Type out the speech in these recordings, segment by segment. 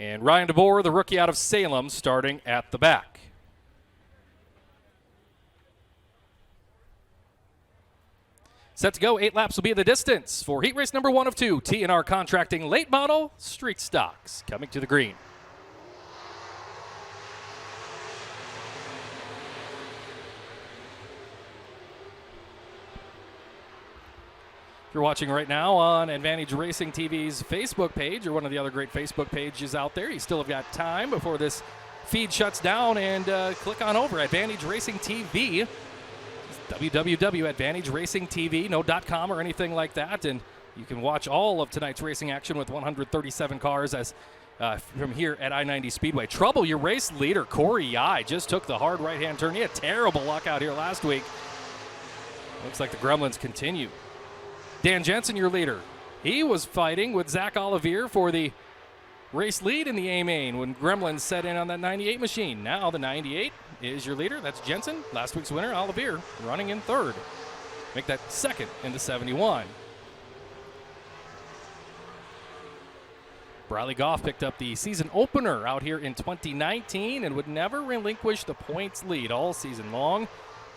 And Ryan DeBoer, the rookie out of Salem, starting at the back. Set to go, 8 laps will be the distance for heat race number 1 of 2, TNR Contracting late model street stocks coming to the green. If you're watching right now on Advantage Racing TV's Facebook page or one of the other great Facebook pages out there, you still have got time before this feed shuts down, and click on over Advantage Racing TV. www.advantageracingtv, no .com or anything like that, and you can watch all of tonight's racing action with 137 cars as from here at I-90 Speedway. Trouble, your race leader, Corey Yai, just took the hard right-hand turn. He had terrible luck out here last week. Looks like the Gremlins continue. Dan Jensen, your leader. He was fighting with Zach Olivier for the race lead in the A-Main when Gremlins set in on that 98 machine. Now the 98 is your leader. That's Jensen. Last week's winner, Olivier, running in third. Make that second in the 71. Bradley Goff picked up the season opener out here in 2019 and would never relinquish the points lead all season long.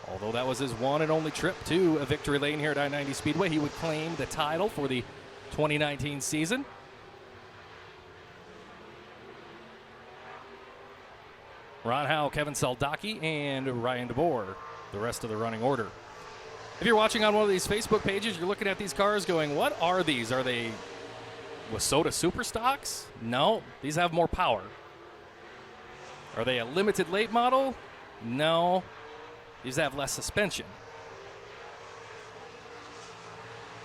Although that was his one and only trip to a victory lane here at I-90 Speedway, he would claim the title for the 2019 season. Ron Howe, Kevin Saldaki, and Ryan DeBoer, the rest of the running order. If you're watching on one of these Facebook pages, you're looking at these cars going, what are these? Are they Wasota Super Stocks? No, these have more power. Are they a limited late model? No. These have less suspension.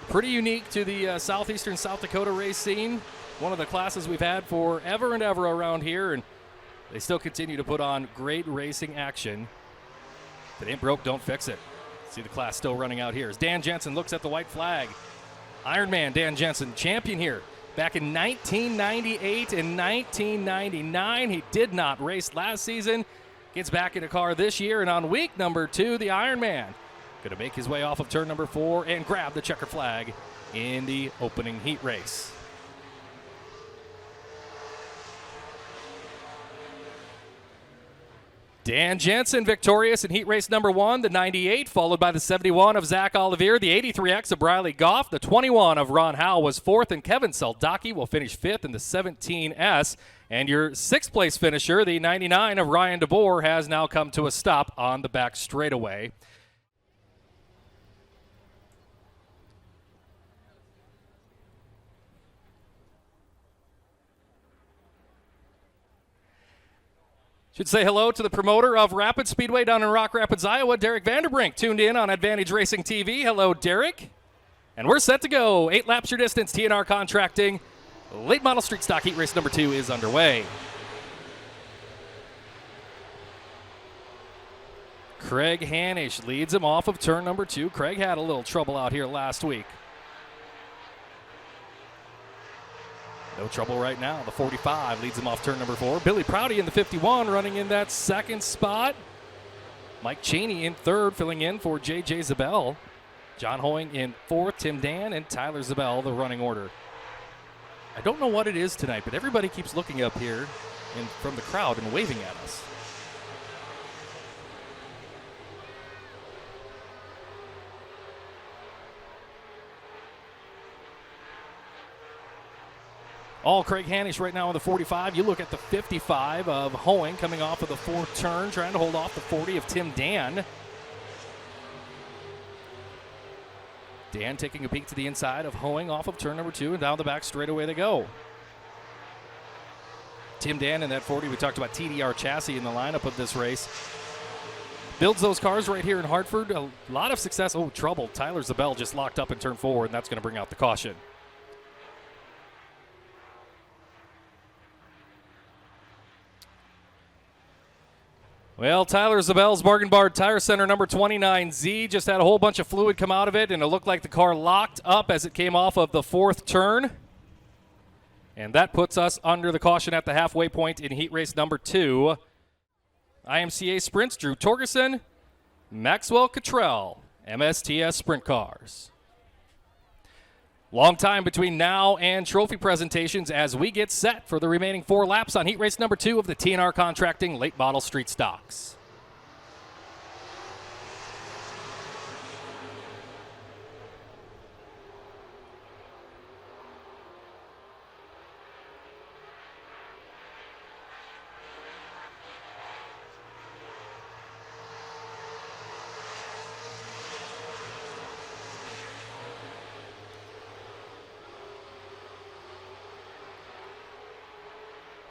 Pretty unique to the southeastern South Dakota race scene. One of the classes we've had forever and ever around here, and they still continue to put on great racing action. If it ain't broke, don't fix it. See the class still running out here as Dan Jensen looks at the white flag. Ironman Dan Jensen, champion here. Back in 1998 and 1999, he did not race last season. Gets back in a car this year, and on week number 2, the Ironman going to make his way off of turn number 4 and grab the checker flag in the opening heat race. Dan Jensen victorious in heat race number 1, the 98, followed by the 71 of Zach Olivier, the 83X of Bradley Goff, the 21 of Ron Howe was 4th, and Kevin Saldaki will finish 5th in the 17S. And your 6th place finisher, the 99 of Ryan DeBoer, has now come to a stop on the back straightaway. Should say hello to the promoter of Rapid Speedway down in Rock Rapids, Iowa, Derek Vanderbrink, tuned in on Advantage Racing TV. Hello, Derek. And we're set to go. 8 laps your distance, TNR Contracting. Late model street stock heat race number 2 is underway. Craig Hanish leads him off of turn number 2. Craig had a little trouble out here last week. No trouble right now. The 45 leads him off turn number 4. Billy Prouty in the 51 running in that 2nd spot. Mike Cheney in 3rd, filling in for J.J. Zabel. John Hoying in 4th, Tim Dan, and Tyler Zabel, the running order. I don't know what it is tonight, but everybody keeps looking up here from the crowd and waving at us. All Craig Hanish right now on the 45. You look at the 55 of Hoying coming off of the 4th turn, trying to hold off the 40 of Tim Dan. Dan taking a peek to the inside of Hoying off of turn number 2, and down the back straightaway they go. Tim Dan in that 40. We talked about TDR chassis in the lineup of this race. Builds those cars right here in Hartford. A lot of success. Oh, trouble. Tyler Zabel just locked up in turn 4, and that's going to bring out the caution. Well, Tyler Zabel's Bargain Bar Tire Center number 29Z just had a whole bunch of fluid come out of it, and it looked like the car locked up as it came off of the 4th turn. And that puts us under the caution at the halfway point in heat race number 2. IMCA Sprints, Drew Torgerson, Maxwell Cottrell, MSTS Sprint Cars. Long time between now and trophy presentations as we get set for the remaining 4 laps on heat race number 2 of the TNR Contracting Late Model Street Stocks.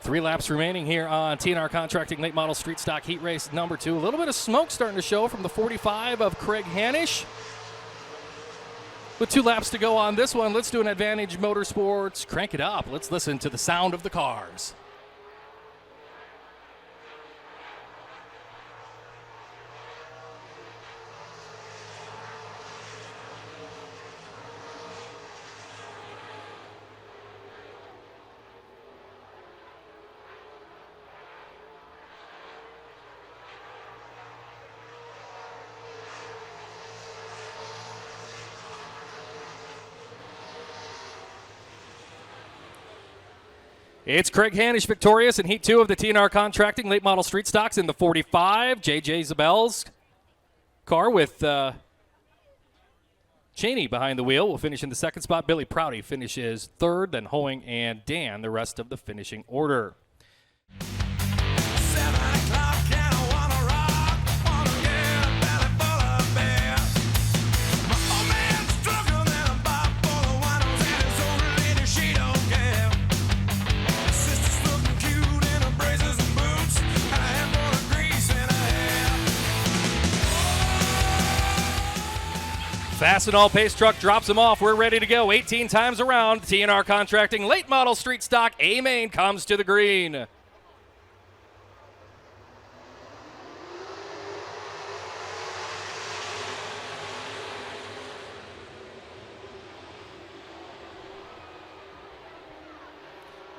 Three laps remaining here on TNR Contracting Late Model Street Stock Heat Race number 2. A little bit of smoke starting to show from the 45 of Craig Hanisch. With 2 laps to go on this one, let's do an Advantage Motorsports. Crank it up. Let's listen to the sound of the cars. It's Craig Hanisch victorious in Heat 2 of the TNR Contracting Late Model Street Stocks in the 45. J.J. Zabel's car with Cheney behind the wheel will finish in the 2nd spot. Billy Prouty finishes 3rd, then Hoeing and Dan the rest of the finishing order. 7 o'clock and I wanna rock, wanna get a belly full of beer. My old man's drunker than a bottle full of winos, and his old lady, she don't care. Sister's looking cute in her braces and boots, and a handful of grease in her hair. Fastenal Pace Truck drops him off. We're ready to go. 18 times around. TNR Contracting Late Model Street Stock A-Main comes to the green.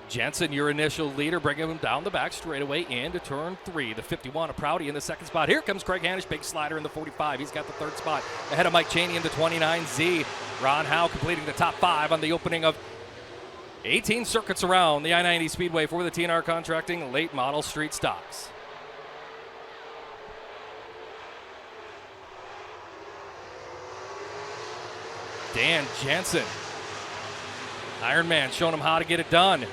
Jensen, your initial leader, bringing him down the back straightaway into turn 3. The 51 of Prouty in the 2nd spot. Here comes Craig Hanisch, big slider in the 45. He's got the 3rd spot ahead of Mike Cheney in the 29Z. Ron Howe completing the top 5 on the opening of 18 circuits around the I-90 Speedway for the TNR Contracting Late Model Street Stocks. Dan Jensen, Iron Man, showing him how to get it done.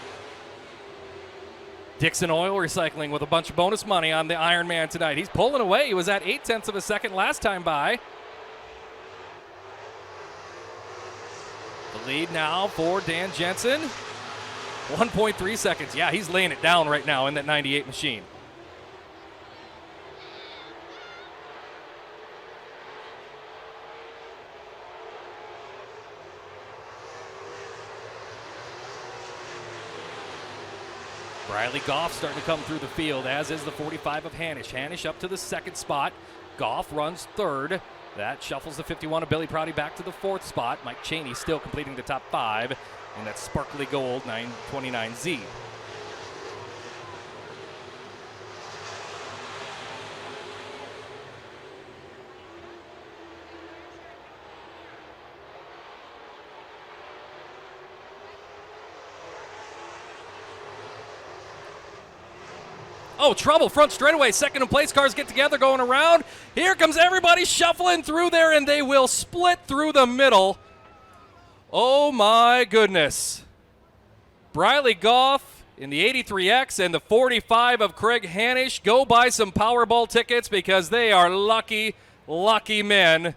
Dixon Oil Recycling with a bunch of bonus money on the Iron Man tonight. He's pulling away. He was at 0.8 of a second last time by. The lead now for Dan Jensen. 1.3 seconds. Yeah, he's laying it down right now in that 98 machine. Riley Goff starting to come through the field, as is the 45 of Hanisch. Hanisch up to the 2nd spot. Goff runs 3rd. That shuffles the 51 of Billy Prouty back to the 4th spot. Mike Cheney still completing the top 5 in that sparkly gold 929Z. Oh, trouble, front straightaway, 2nd and place cars get together, going around. Here comes everybody shuffling through there, and they will split through the middle. Oh my goodness. Briley Goff in the 83X and the 45 of Craig Hanisch. Go buy some Powerball tickets because they are lucky, lucky men.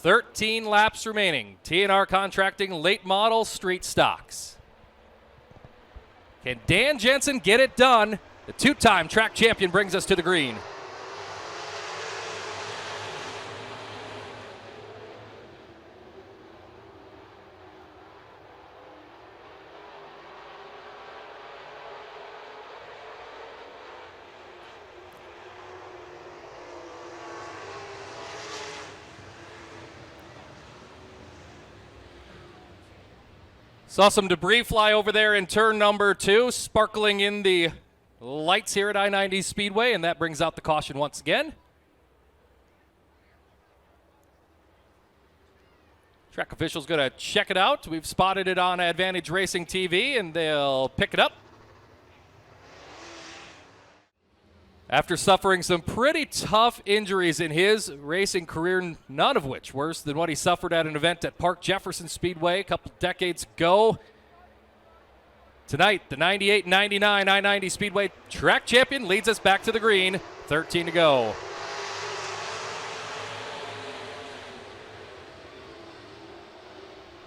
"13 laps remaining. TNR Contracting Late Model Street Stocks. Can Dan Jensen get it done? The 2-time track champion brings us to the green. Saw some debris fly over there in turn number 2, sparkling in the lights here at I-90 Speedway, and that brings out the caution once again. Track official's going to check it out. We've spotted it on Advantage Racing TV, and they'll pick it up. After suffering some pretty tough injuries in his racing career, none of which worse than what he suffered at an event at Park Jefferson Speedway a couple decades ago. Tonight, the 98-99 I-90 Speedway track champion leads us back to the green. 13 to go.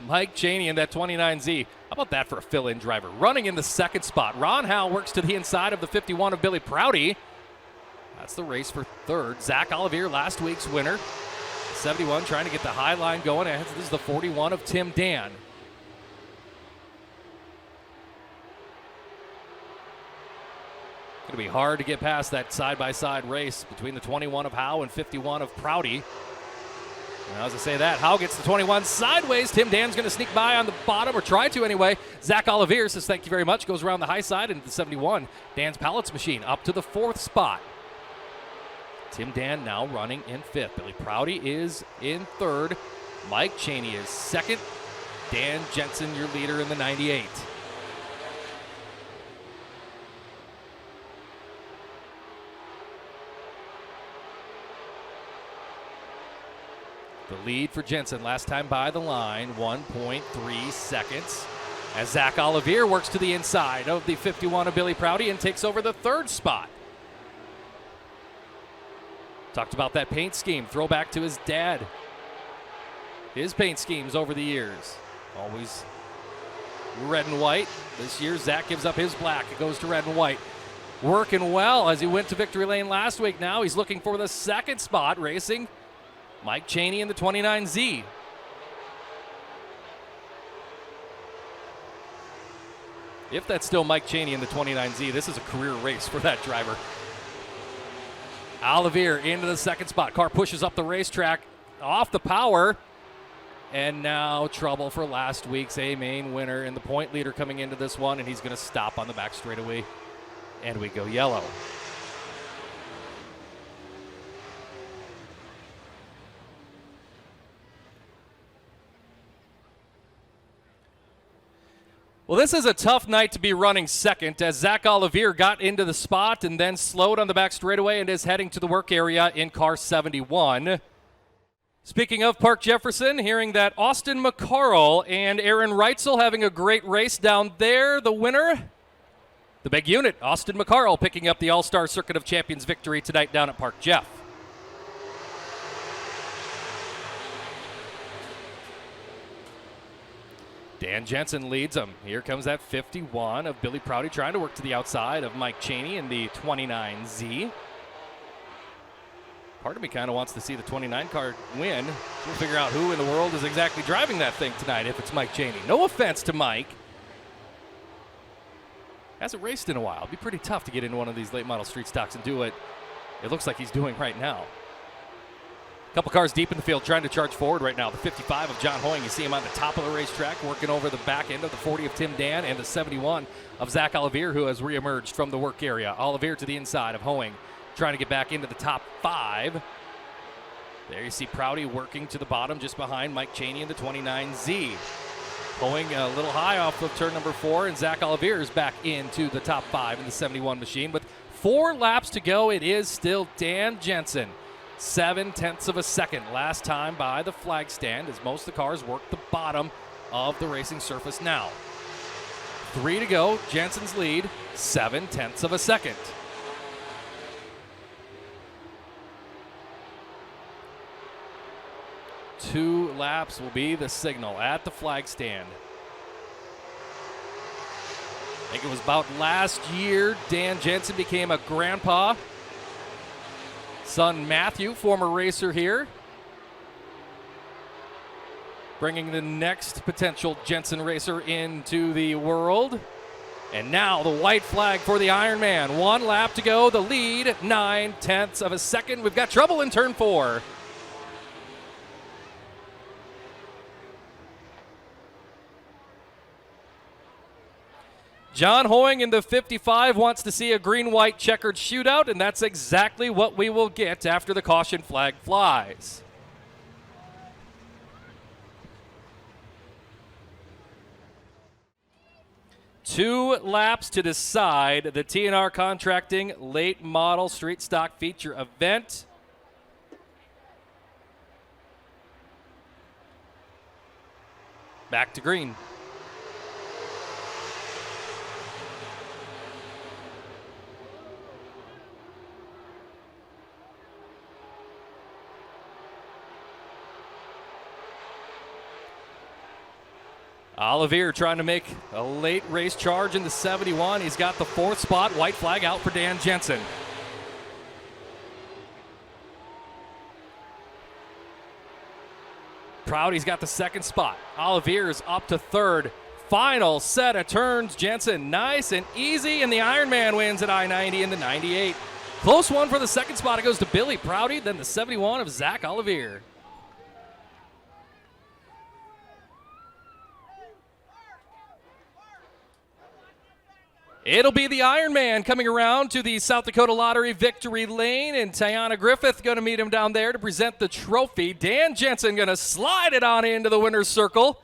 Mike Chaney in that 29Z. How about that for a fill-in driver? Running in the second spot. Ron Howe works to the inside of the 51 of Billy Prouty. That's the race for third. Zach Olivier, last week's winner. 71 trying to get the high line going. This is the 41 of Tim Dan. Going to be hard to get past that side-by-side race between the 21 of Howe and 51 of Prouty. And as I say that, Howe gets the 21 sideways. Tim Dan's going to sneak by on the bottom, or try to anyway. Zach Olivier says thank you very much. Goes around the high side into the 71. Dan's Pallets machine up to the 4th spot. Tim Dan now running in 5th. Billy Prouty is in 3rd. Mike Chaney is 2nd. Dan Jensen, your leader in the 98. The lead for Jensen last time by the line, 1.3 seconds. As Zach Olivier works to the inside of the 51 of Billy Prouty and takes over the 3rd spot. Talked about that paint scheme, throwback to his dad. His paint schemes over the years, always red and white. This year, Zach gives up his black. It goes to red and white. Working well as he went to victory lane last week. Now he's looking for the 2nd spot, racing Mike Chaney in the 29Z. If that's still Mike Chaney in the 29Z, this is a career race for that driver. Olivier into the 2nd spot. Car pushes up the racetrack, off the power, and now trouble for last week's A-Main winner and the point leader coming into this one, and he's going to stop on the back straightaway, and we go yellow. Well, this is a tough night to be running second, as Zach Olivier got into the spot and then slowed on the back straightaway and is heading to the work area in car 71. Speaking of Park Jefferson, hearing that Austin McCarl and Aaron Reitzel having a great race down there. The winner, the big unit, Austin McCarl, picking up the All-Star Circuit of Champions victory tonight down at Park Jeff. Dan Jensen leads them. Here comes that 51 of Billy Prouty trying to work to the outside of Mike Chaney in the 29Z. Part of me kind of wants to see the 29 car win. We'll figure out who in the world is exactly driving that thing tonight if it's Mike Chaney. No offense to Mike. Hasn't raced in a while. It'd be pretty tough to get into one of these late model street stocks and do what it looks like he's doing right now. Couple cars deep in the field trying to charge forward right now. The 55 of John Hoying, you see him on the top of the racetrack working over the back end of the 40 of Tim Dan and the 71 of Zach Olivier, who has reemerged from the work area. Olivier to the inside of Hoying, trying to get back into the top 5. There you see Prouty working to the bottom just behind Mike Chaney in the 29Z. Hoying a little high off of turn number 4, and Zach Olivier is back into the top 5 in the 71 machine. With 4 laps to go, it is still Dan Jensen. 0.7 of a second last time by the flag stand, as most of the cars work the bottom of the racing surface now. 3 to go, Jensen's lead, 0.7 of a second. Two laps will be the signal at the flag stand. I think it was about last year Dan Jensen became a grandpa. Son Matthew, former racer here, bringing the next potential Jensen racer into the world. And now the white flag for the Ironman. 1 lap to go, the lead, 0.9 of a second. We've got trouble in turn 4. John Hoying in the 55 wants to see a green-white checkered shootout, and that's exactly what we will get after the caution flag flies. Two laps to decide the TNR Contracting Late Model Street Stock Feature event. Back to green. Olivier trying to make a late race charge in the 71. He's got the 4th spot. White flag out for Dan Jensen. Prouty's got the 2nd spot. Olivier is up to 3rd. Final set of turns. Jensen nice and easy, and the Ironman wins at I-90 in the 98. Close one for the 2nd spot. It goes to Billy Prouty, then the 71 of Zach Olivier. It'll be the Ironman coming around to the South Dakota Lottery Victory Lane, and Tiana Griffith going to meet him down there to present the trophy. Dan Jensen going to slide it on into the winner's circle.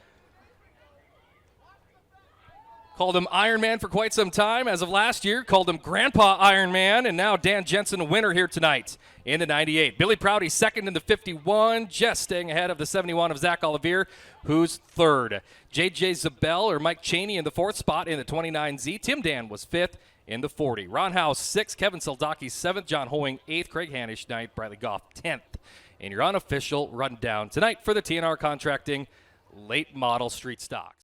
Called him Ironman for quite some time. As of last year, called him Grandpa Ironman, and now Dan Jensen a winner here tonight in the 98. Billy Prouty 2nd in the 51, just staying ahead of the 71 of Zach Olivier, who's 3rd. J.J. Zabel or Mike Cheney in the 4th spot in the 29Z. Tim Dan was 5th in the 40. Ron House 6th, Kevin Saldaki 7th, John Hoying 8th, Craig Hanish 9th, Bradley Goff 10th. And your unofficial rundown tonight for the TNR Contracting Late Model Street Stocks.